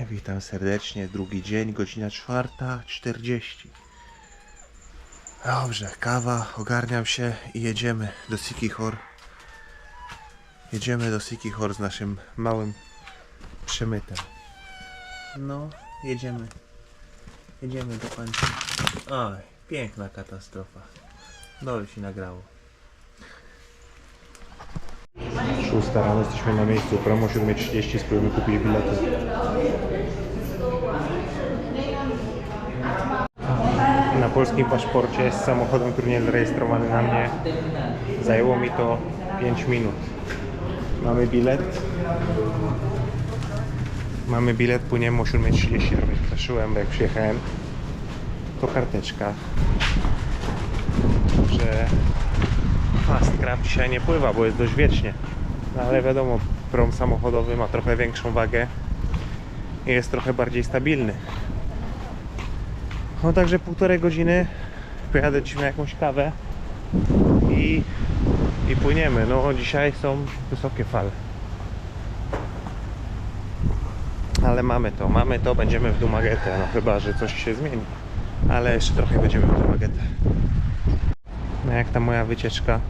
Witam serdecznie, drugi dzień, godzina 4:40. Dobrze, kawa, ogarniam się i jedziemy do Siquijor. Jedziemy do Siquijor z naszym małym przemytem. No, jedziemy. Jedziemy do końca. Oj, piękna katastrofa. Dobrze się nagrało. 6 rano, jesteśmy na miejscu, promo 7:30, spróbujemy kupić bilety. Na polskim paszporcie z samochodem, który nie jest zarejestrowany na mnie, zajęło mi to 5 minut. Mamy bilet, płyniemy o 7:30, trochę straszyłem, bo jak przyjechałem, to karteczka, że Fastcraft dzisiaj nie pływa, bo jest dość wiecznie. No ale wiadomo, prom samochodowy ma trochę większą wagę i jest trochę bardziej stabilny. No także 1,5 godziny, pojadę ci na jakąś kawę i płyniemy. No dzisiaj są wysokie fale. Ale mamy to, będziemy w Dumaguete, no chyba, że coś się zmieni. Ale jeszcze trochę będziemy w Dumaguete. No jak ta moja wycieczka?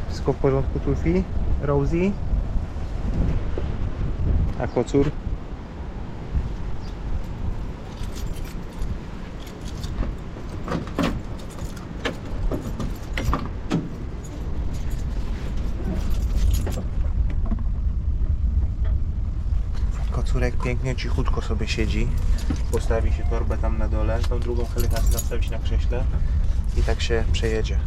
Wszystko w porządku, Tulfi? Rosie? A kocur? Kocurek pięknie, cichutko sobie siedzi. Postawi się torbę tam na dole, tą drugą helikopterę nastawić na krześle i tak się przejedzie.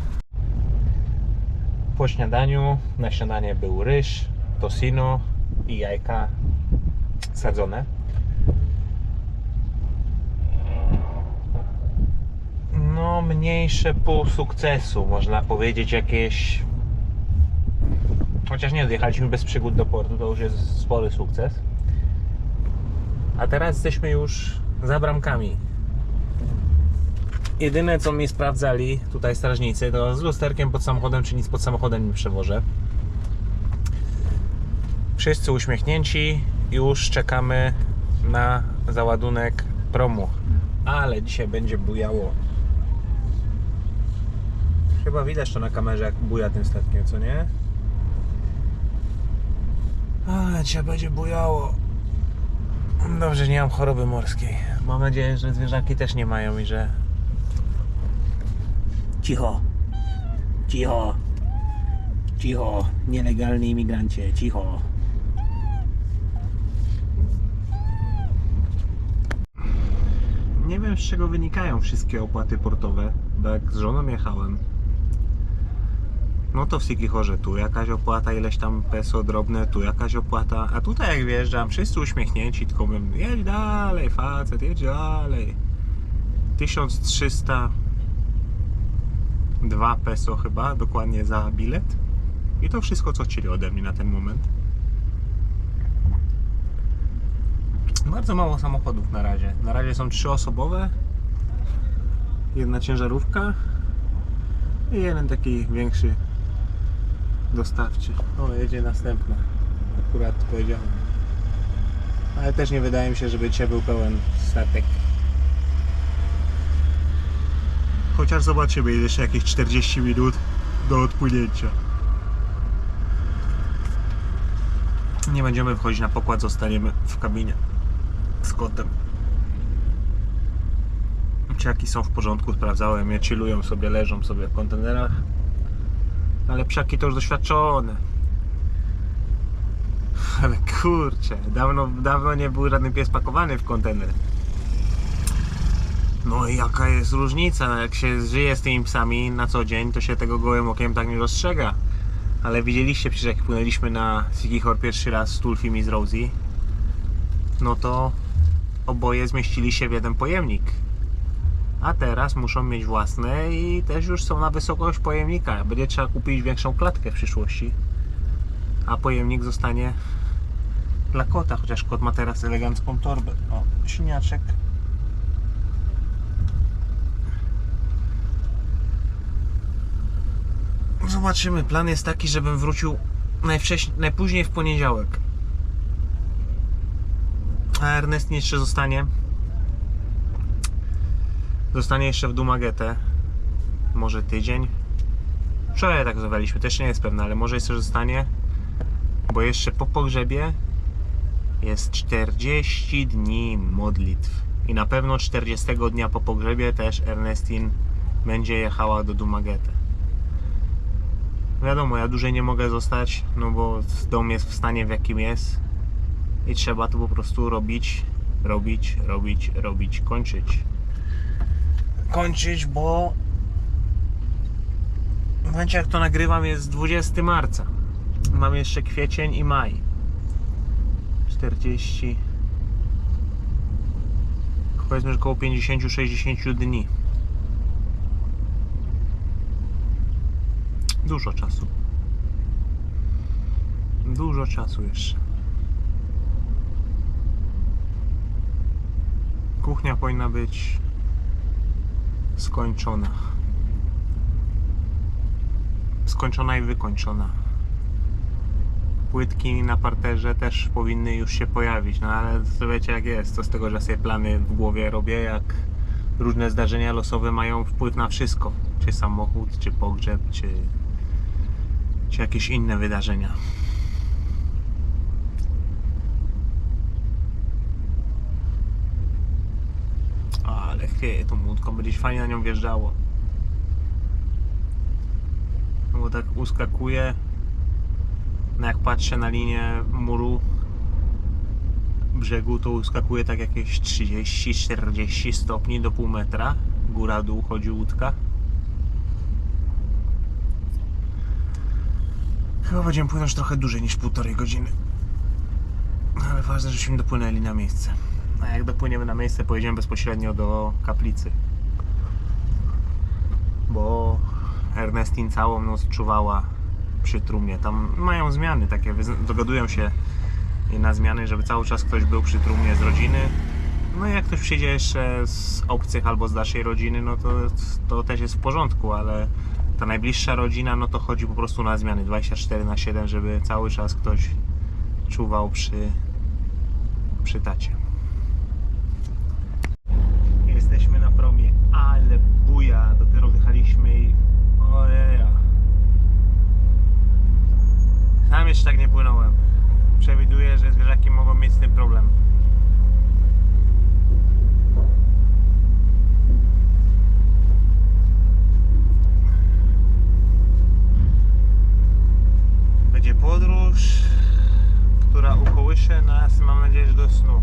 Po śniadaniu, na śniadanie był ryż, tosino i jajka sadzone. No, mniejsze pół sukcesu, można powiedzieć, jakieś... Chociaż nie, dojechaliśmy bez przygód do portu, to już jest spory sukces. A teraz jesteśmy już za bramkami. Jedyne co mi sprawdzali tutaj strażnicy, to z lusterkiem pod samochodem, czy nic pod samochodem nie przewożę. Wszyscy uśmiechnięci, już czekamy na załadunek promu. Ale dzisiaj będzie bujało. Chyba widać to na kamerze, jak buja tym statkiem, co nie? Ale dzisiaj będzie bujało. Dobrze, nie mam choroby morskiej. Mam nadzieję, że zwierzaki też nie mają i że... Cicho. Cicho. Cicho. Nielegalny imigrancie. Cicho. Nie wiem, z czego wynikają wszystkie opłaty portowe. Bo jak z żoną jechałem, no to w Siquijorze tu jakaś opłata, ileś tam peso drobne, tu jakaś opłata, a tutaj jak wjeżdżam, wszyscy uśmiechnięci, tylko mówią, jedź dalej facet, jedź dalej. 1302 peso chyba, dokładnie za bilet. I to wszystko, co chcieli ode mnie na ten moment. Bardzo mało samochodów na razie. Na razie są 3-osobowe, jedna ciężarówka i jeden taki większy dostawczy. O, jedzie następna. Akurat powiedziałem. Ale też nie wydaje mi się, żeby dzisiaj był pełen statek. Chociaż zobaczymy, jeszcze jakieś 40 minut do odpłynięcia. Nie będziemy wchodzić na pokład, zostaniemy w kabinie z kotem. Psiaki są w porządku, sprawdzałem je, chillują sobie, leżą sobie w kontenerach. Ale psiaki to już doświadczone. Ale kurczę, dawno nie był żaden pies pakowany w kontener. No i jaka jest różnica, jak się żyje z tymi psami na co dzień, to się tego gołym okiem tak nie dostrzega. Ale widzieliście przecież, jak płynęliśmy na Siquijor pierwszy raz z Tulfim i z Rosie, no to oboje zmieścili się w jeden pojemnik. A teraz muszą mieć własne i też już są na wysokość pojemnika. Będzie trzeba kupić większą klatkę w przyszłości. A pojemnik zostanie dla kota, chociaż kot ma teraz elegancką torbę. O, śniaczek. Zobaczymy. Plan jest taki, żebym wrócił najpóźniej w poniedziałek. A Ernest jeszcze zostanie. Zostanie jeszcze w Dumaguete. Może tydzień. Wczoraj tak rozmawialiśmy, też nie jest pewne, ale może jeszcze zostanie. Bo jeszcze po pogrzebie jest 40 dni modlitw. I na pewno 40 dnia po pogrzebie też Ernestine będzie jechała do Dumaguete. Wiadomo, ja dłużej nie mogę zostać, no bo dom jest w stanie, w jakim jest. I trzeba to po prostu robić, kończyć, bo w momencie jak to nagrywam jest 20 marca. Mam jeszcze kwiecień i maj. 40, powiedzmy, że około 50-60 dni. Dużo czasu. Dużo czasu jeszcze. Kuchnia powinna być skończona. Skończona i wykończona. Płytki na parterze też powinny już się pojawić, no ale to wiecie jak jest, to z tego, że sobie plany w głowie robię, jak różne zdarzenia losowe mają wpływ na wszystko. Czy samochód, czy pogrzeb, czy jakieś inne wydarzenia. Ale chwieje tą łódką, będzie fajnie na nią wjeżdżało. No bo tak uskakuje. No jak patrzę na linię muru brzegu, to uskakuje tak jakieś 30-40 stopni do pół metra. Góra-dół chodzi łódka. Chyba będziemy płynąć trochę dłużej niż 1,5 godziny. Ale ważne, żeśmy dopłynęli na miejsce. A jak dopłyniemy na miejsce, pojedziemy bezpośrednio do kaplicy. Bo Ernestine całą noc czuwała przy trumnie. Tam mają zmiany takie, dogadują się na zmiany, żeby cały czas ktoś był przy trumnie z rodziny. No i jak ktoś przyjdzie jeszcze z obcych albo z dalszej rodziny, no to też jest w porządku, ale ta najbliższa rodzina, no to chodzi po prostu na zmiany 24/7, żeby cały czas ktoś czuwał przy tacie. Jesteśmy na promie, ale buja, dopiero wyjechaliśmy i ojeja. Sam jeszcze tak nie płynąłem. Przewiduję, że zwierzaki mogą mieć z tym problem. Będzie podróż, która ukołysze nas, mam nadzieję, że do snu.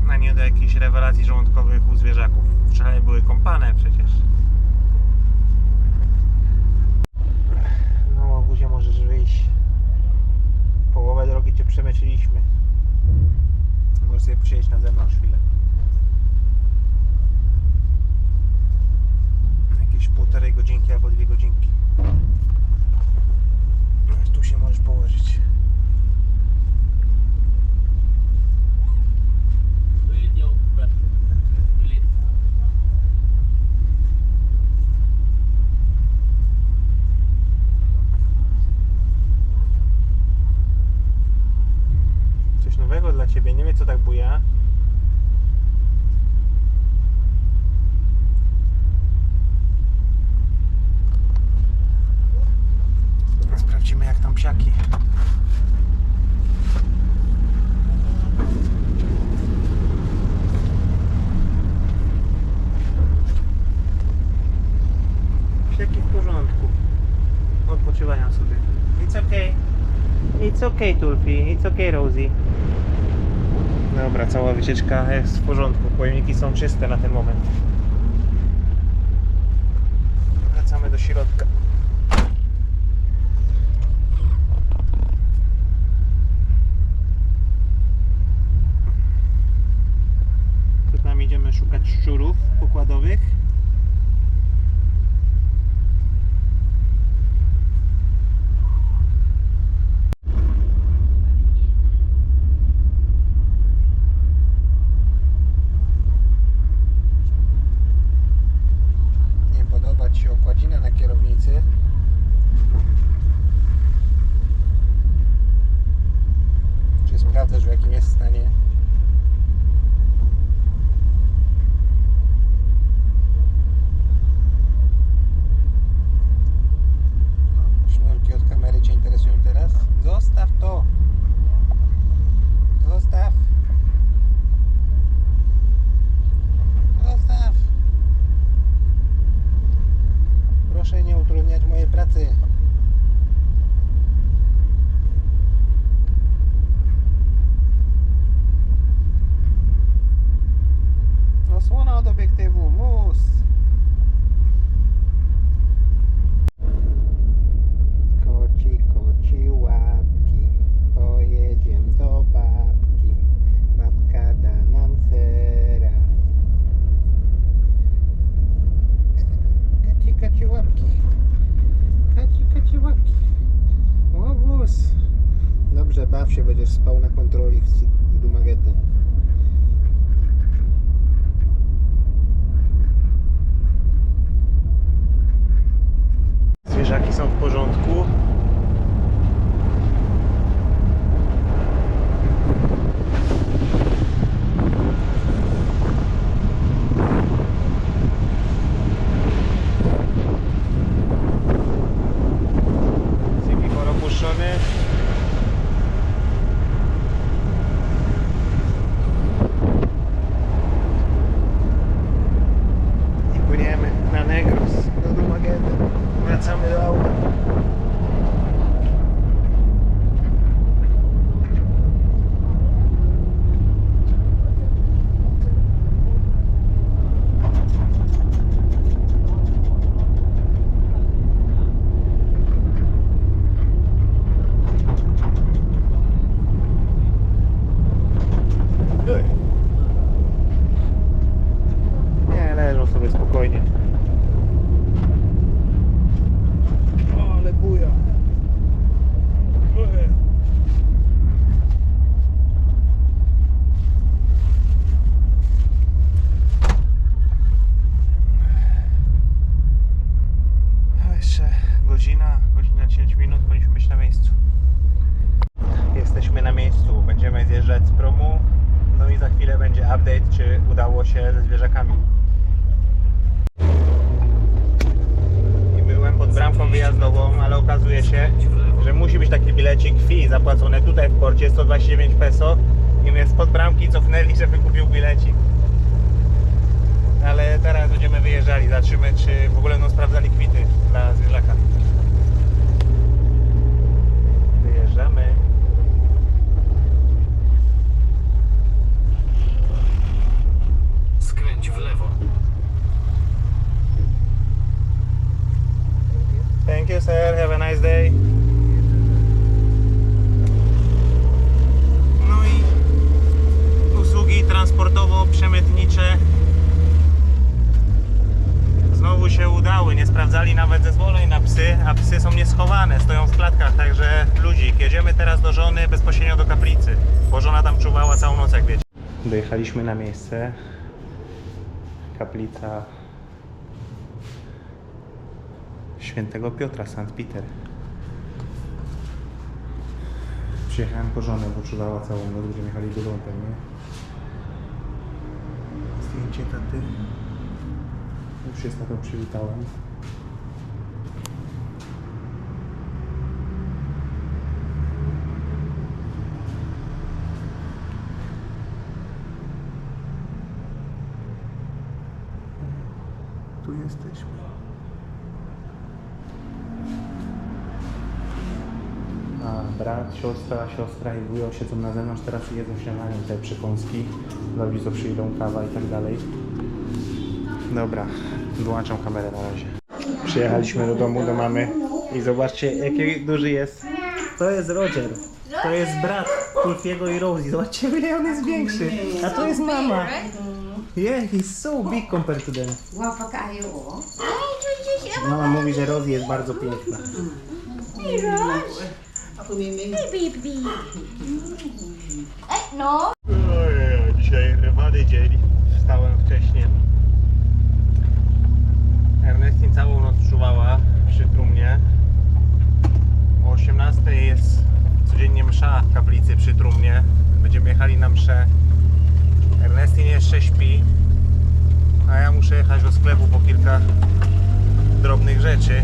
A nie do jakichś rewelacji żołądkowych u zwierzaków. Wczoraj były kąpane przecież. No, łobuzie, możesz wyjść. Połowę drogi cię przemyśliliśmy. Możesz sobie posiedzieć na zewnątrz chwilę. Jakieś 1,5 godzinki albo 2 godzinki. Tu się możesz położyć. Coś nowego dla ciebie, nie wiem co tak buja. Sprawdzimy jak tam psiaki. Psiaki w porządku. Odpoczywają sobie. It's okay. It's okay, Tulfi. It's okay, Rosie. Dobra, cała wycieczka jest w porządku. Pojemniki są czyste na ten moment. Wracamy do środka. Tu tam idziemy szukać szczurów pokładowych. Nie podoba Ci się okładzina na kierownicy. ale baw się, będziesz spał na kontroli w Dumaguete. Zwierzaki są w porządku. Sikihor opuszczony. I płyniemy na Negros do Dumaguete. Wracamy do auta. Nie, leżą sobie spokojnie. Ale buja. Jeszcze godzina 10 minut, powinniśmy być na miejscu. Jesteśmy na miejscu, będziemy zjeżdżać z promu. No i za chwilę będzie update, czy udało się ze zwierzakami. I byłem pod bramką wyjazdową, ale okazuje się, że musi być taki bilecik fee zapłacony tutaj w porcie, 129 peso. I mnie spod bramki cofnęli, żeby kupił bilecik. Ale teraz będziemy wyjeżdżali, zobaczymy, czy w ogóle będą sprawdzali kwity dla zwierzaka. Wyjeżdżamy. Skręć w lewo. Thank you, sir. Have a nice day. No i usługi transportowo-przemytnicze znowu się udały. Nie sprawdzali nawet zezwoleń na psy, a psy są nieschowane, stoją w klatkach, także ludzik. Jedziemy teraz do żony bezpośrednio do kaplicy, bo żona tam czuwała całą noc, jak wiecie. Dojechaliśmy na miejsce. Kaplica Świętego Piotra, St. Peter. Przyjechałem po żonę, bo czuwała całą noc, będziemy jechali do domu pewnie. Zdjęcie taty. Już się z tatą przywitałem. Tu jesteśmy. A brat, siostra i wujo siedzą na zewnątrz, teraz jedzą śniadanie, tutaj przekąski. Dla ludzi co przyjdą, kawa i tak dalej. Dobra, wyłączam kamerę na razie. Przyjechaliśmy do domu, do mamy i zobaczcie, jaki duży jest. To jest Roger. To jest brat Tulfiego i Rosie. Zobaczcie, ile on jest większy. A to jest mama. Yeah, he's so big compared to them. Mama mówi, że Rosie jest bardzo piękna. No. Dzisiaj rywany dzień. Wstałem wcześniej. Ernestin całą noc czuwała przy trumnie. O 18 jest codziennie msza w kaplicy przy trumnie. Będziemy jechali na mszę. Ernestin jeszcze śpi, a ja muszę jechać do sklepu po kilka drobnych rzeczy.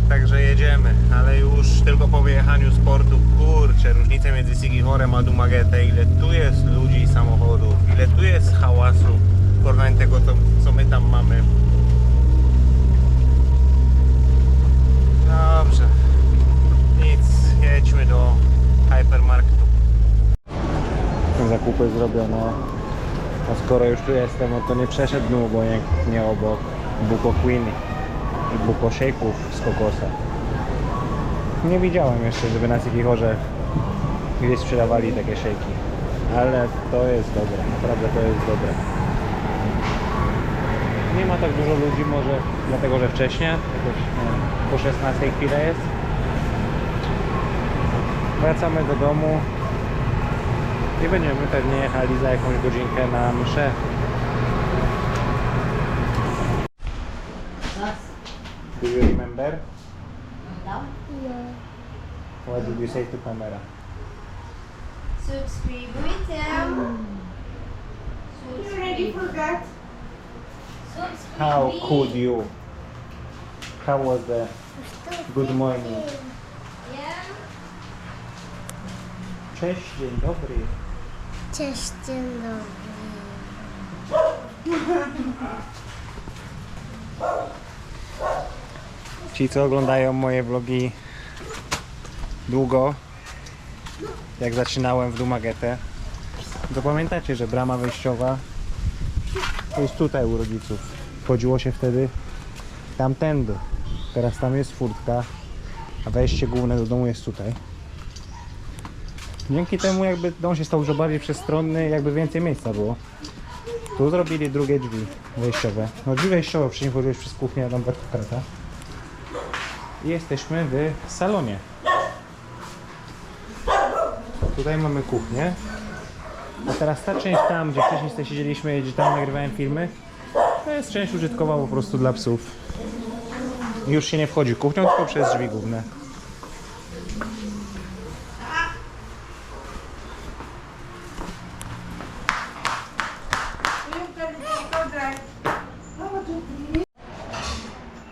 Także jedziemy, ale już tylko po wyjechaniu z portu, kurczę, różnice między Sikihorem a Dumaguete, ile tu jest ludzi i samochodów, ile tu jest hałasu w porównaniu tego, co my tam mamy. Dobrze, nic, jedźmy do hypermarketu. Zakupy zrobione, a skoro już tu jestem, no to nie przeszedłbym obojętnie obok Buko Queen i Buko Shake'ów z kokosa. Nie widziałem jeszcze, żeby na Sikihorze gdzieś sprzedawali takie shake'i, ale to jest dobre, naprawdę to jest dobre. Nie ma tak dużo ludzi, może dlatego, że wcześniej, jakoś po 16 chwilę jest. Wracamy do domu i będziemy pewnie jechali za jakąś godzinkę na mszę. Do you remember? What did you say to camera? Subscribujcie. You already forgot? How could you? How was the good morning? Yeah. Cześć, dzień dobry. Cześć, dzień dobry. Ci, co oglądają moje vlogi długo, jak zaczynałem w Dumagetę, to pamiętacie, że brama wejściowa to jest tutaj u rodziców. Wchodziło się wtedy tamtędy. Teraz tam jest furtka, a wejście główne do domu jest tutaj. Dzięki temu jakby dom się stał dużo bardziej przestronny, jakby więcej miejsca było. Tu zrobili drugie drzwi wejściowe. No drzwi wejściowe, wcześniej wchodziłeś przez kuchnię, a tam krata. I jesteśmy w salonie. Tutaj mamy kuchnię. A teraz ta część tam, gdzie wcześniej sobie siedzieliśmy, gdzie tam nagrywałem filmy, to jest część użytkowa po prostu dla psów. Już się nie wchodzi kuchnią, tylko przez drzwi główne.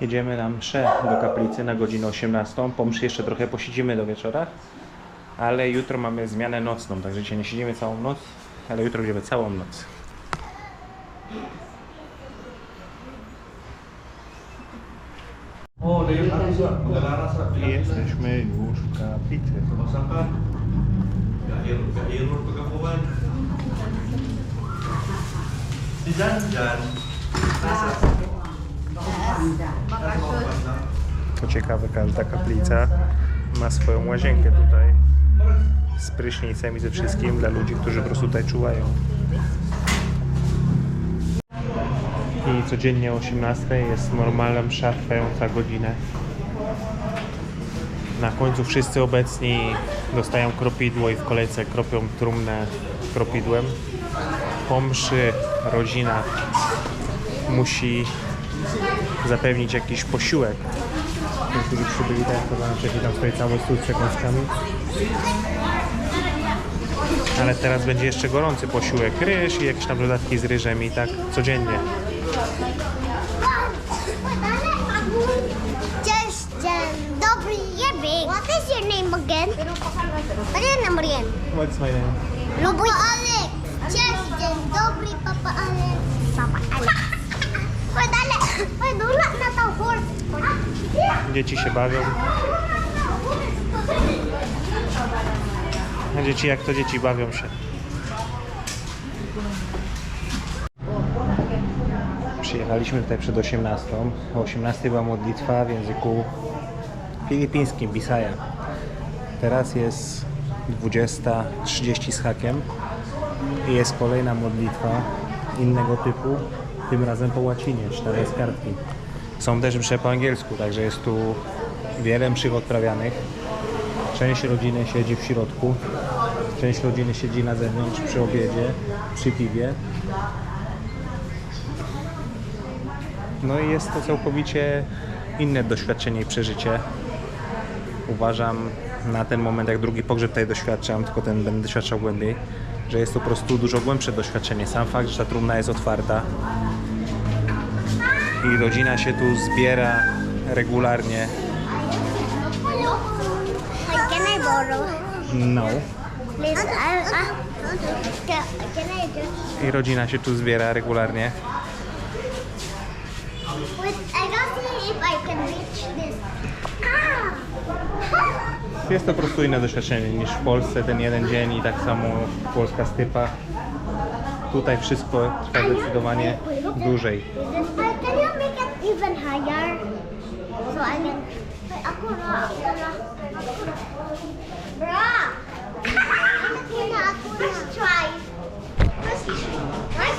Jedziemy na mszę do kaplicy na godzinę 18. Po mszy jeszcze trochę posiedzimy do wieczora. Ale jutro mamy zmianę nocną, także dzisiaj nie siedzimy całą noc, ale jutro będziemy całą noc. I jesteśmy już w kaplicy. To ciekawe, każda kaplica ma swoją łazienkę tutaj z prysznicem i ze wszystkim dla ludzi, którzy po prostu tutaj czuwają. I codziennie o 18 jest normalna msza trwająca godzinę. Na końcu wszyscy obecni dostają kropidło i w kolejce kropią trumnę kropidłem. Po mszy rodzina musi zapewnić jakiś posiłek. Tym, którzy przybyli tak, to nam wcześniej tam stoi cały stół z przekąskami. Ale teraz będzie jeszcze gorący posiłek, ryż i jakieś tam dodatki z ryżem i tak codziennie. Cześć, dzień dobry, Jebik. What is your name again? What is your name again? What's my name? Lubuj Alek. Cześć, dzień dobry, Papa Alek. Papa Alek. Oj, dale. Oj, dula na tą horse. Dzieci się bawią. A dzieci jak to dzieci bawią się. Przyjechaliśmy tutaj przed 18. O 18 była modlitwa w języku filipińskim, Bisaya. Teraz jest 20:30 z hakiem i jest kolejna modlitwa innego typu, tym razem po łacinie, czytane z kartki. Są też msze po angielsku, także jest tu wiele mszy odprawianych. Część rodziny siedzi w środku, część rodziny siedzi na zewnątrz przy obiedzie, przy piwie. No i jest to całkowicie inne doświadczenie i przeżycie. Uważam na ten moment, jak drugi pogrzeb tutaj doświadczam, tylko ten będę doświadczał głębiej, że jest to po prostu dużo głębsze doświadczenie. Sam fakt, że ta trumna jest otwarta i rodzina się tu zbiera regularnie. Can I borrow? No. Please, can I just... I rodzina się tu zbiera regularnie. Wait, I don't see if I can reach this. Jest to po prostu inne doświadczenie niż w Polsce, ten jeden dzień i tak samo polska stypa. Tutaj wszystko trwa zdecydowanie dłużej. Can you make it even higher? So I can... Wait, ako na. Bra! Let's try. Right,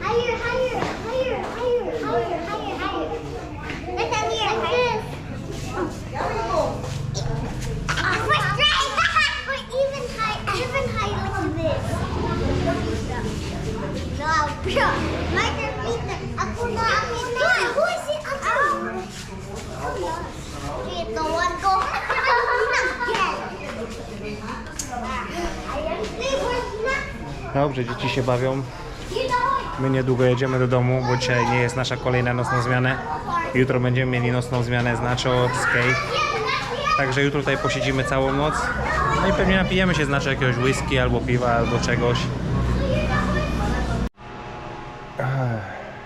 higher, higher, higher, higher, higher, higher, higher. Let's like this. First try. Dobrze, dzieci się bawią. My niedługo jedziemy do domu, bo dzisiaj nie jest nasza kolejna nocna zmiana. Jutro będziemy mieli nocną zmianę z Nacho, z Kay. Także jutro tutaj posiedzimy całą noc. No i pewnie napijemy się z Nacho jakiegoś whisky, albo piwa, albo czegoś.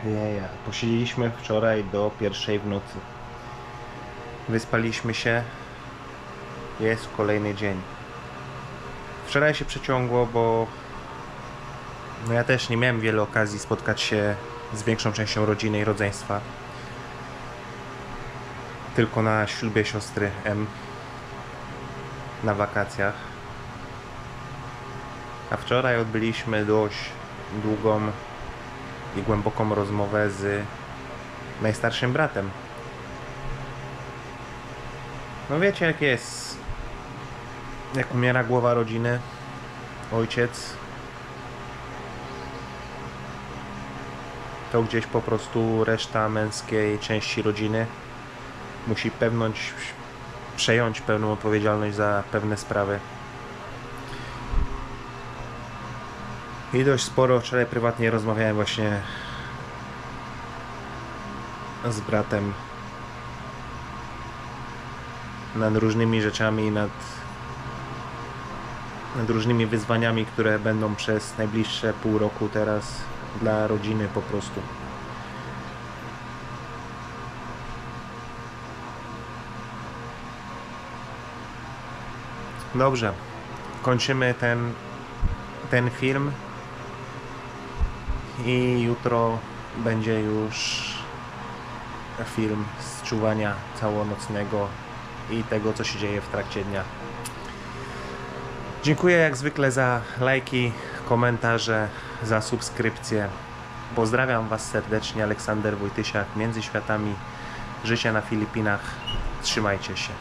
Jeja, posiedzieliśmy wczoraj do 1:00 w nocy. Wyspaliśmy się. Jest kolejny dzień. Wczoraj się przeciągło, bo no ja też nie miałem wiele okazji spotkać się z większą częścią rodziny i rodzeństwa. Tylko na ślubie siostry M. Na wakacjach. A wczoraj odbyliśmy dość długą i głęboką rozmowę z najstarszym bratem. No wiecie jak jest. Jak umiera głowa rodziny, ojciec, to gdzieś po prostu reszta męskiej części rodziny musi przejąć pełną odpowiedzialność za pewne sprawy. I dość sporo wczoraj prywatnie rozmawiałem właśnie z bratem nad różnymi rzeczami, nad różnymi wyzwaniami, które będą przez najbliższe pół roku teraz dla rodziny po prostu. Dobrze, kończymy ten film i jutro będzie już film z czuwania całonocnego i tego, co się dzieje w trakcie dnia. Dziękuję jak zwykle za lajki, komentarze, za subskrypcję. Pozdrawiam Was serdecznie, Aleksander Wojtysiak, Między Światami, życia na Filipinach. Trzymajcie się.